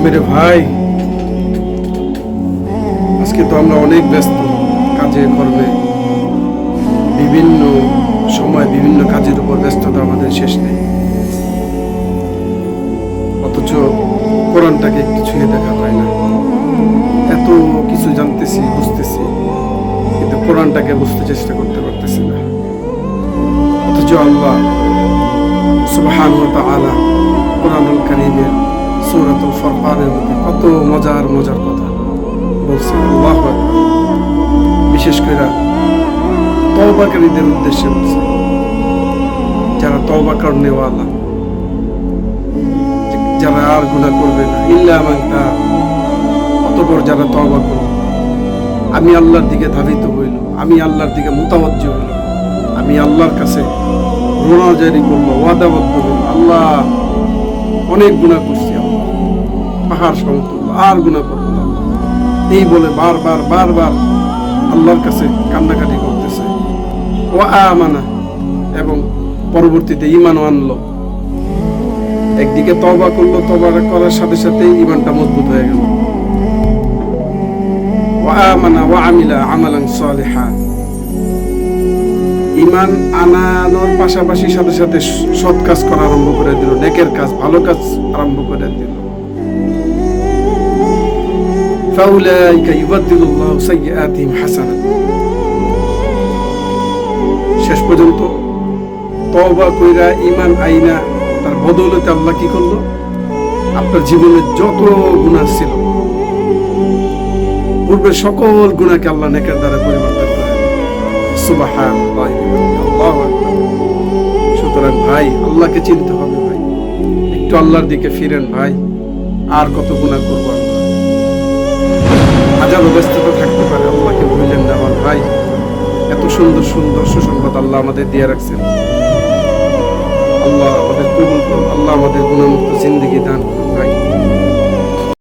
মেরে ভাই, আজকে তো আমরা অনেক ব্যস্ত কাজে কর্মে, বিভিন্ন সময় বিভিন্ন কাজের উপর ব্যস্ততা আমাদের শেষ নেই। অথচ কোরআনটাকে একটু ছুঁয়ে দেখা হয় না। এত কিছু জানতেছি, বুঝতেছি, কিন্তু কোরআনটাকে বুঝতে চেষ্টা করতে পারতেছি না। অথচ আল্লাহ সুবহানাহু ওয়া তাআলা কোরআনুল কারীমের সূরাতুল ফুরকানের মধ্যে কত মজার মজার কথা বলছেন। আল্লাহু আকবার। বিশেষ করে তওবাকারীদের উদ্দেশ্যে বলছে, যারা তওবা করনেওয়ালা, যারা আর গুনাহ করবে না, ইল্লা মান তাব, অতঃপর যারা তওবা করবে, আমি আল্লাহর দিকে ধাবিত হইল, আমি আল্লাহর দিকে মুতাওয়াজ্জিহ হইল, আমি আল্লাহর কাছে রোনা জারি করবো, ওয়াদাবদ্ধ হইল, আল্লাহ অনেক গুনাহ করছি, আল্লাহ পাহাড় সমতুল্য, আর গুনাহ করবো না, এই বলে বারবার বারবার আল্লাহর কাছে কান্নাকাটি করতেছে। ওয়া আমানা, এবং পরবর্তীতে ঈমানও আনলো। একদিকে তওবা করলো, তওবা করার সাথে সাথে ঈমানটা মজবুত হয়ে গেল। ওয়া আমানা ওয়া আমিলা আমালান সালিহা, ঈমান আনানোর পাশাপাশি সাথে সাথে সৎ কাজ করা আরম্ভ করে দিল, নেকের কাজ, ভালো কাজ আরম্ভ করে দিল। ফাউলাইকা ইউবাদদিলুল্লাহু সাইয়্যাতিহিম হাসানাত। শেষ পর্যন্ত তওবা কইরা ঈমান আইনা তার বদৌলতে আল্লাহ কি করলো? আপনার জীবনে যত গুনাহ ছিল, পূর্বের সকল গুনাহকে আল্লাহ নেকের দ্বারা পরিবর্তন করেন। সুবহানাল্লাহ, আল্লাহু আকবার। সুতরাং ভাই, আল্লাহকে চিনতে হবে ভাই, একটু আল্লাহর দিকে ফিরেন ভাই। আর কত গুনাহ করবো আমরা? হাজারো ব্যস্ততা থাকতে পারে, আল্লাহকে ভুলেন না আমার ভাই। এত সুন্দর সুন্দর সুসংবাদ আল্লাহ আমাদের দিয়ে রাখছেন। আল্লাহ আমাদের কবুল করুন, আল্লাহ আমাদের গুনাহমুক্ত জিন্দেগি দান করুন ভাই।